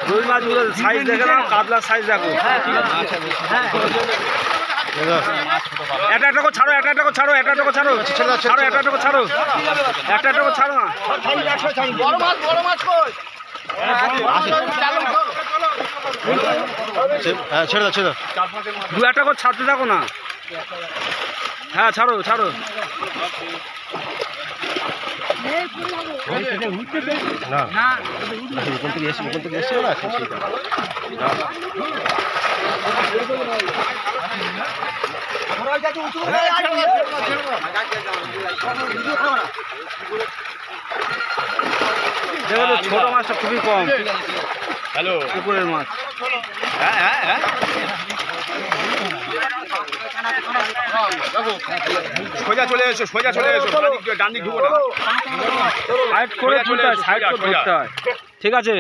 রুই মাছগুলো সাইজ দেখে নাও, কাতলার সাইজ দেখো। এটা একটা করে ছাড়ো, এটা একটা করে ছাড়ো, এটা একটা করে ছাড়ো, ছাড়ো, এটা একটা করে ছাড়ো, একটা একটা করে ছাড়ো না। ছেড়ে দাও, ছেড়ে দাও। দু একটা করে ছাড়তে থাকো না। হ্যাঁ ছাড়ো ছাড়ো। না ওখান থেকে এসেছিল না সেইটা। দেখো তো ছোট মাছটা খুবই কম। হ্যালো, পুকুরের মাছ। হ্যাঁ হ্যাঁ হ্যাঁ, সোজা চলে এসো, সোজা চলে এসো, ডান দিক ঢুকো না, সাইড করে তুলতে হয়, সাইড করে ধরতে হয়। ঠিক আছে।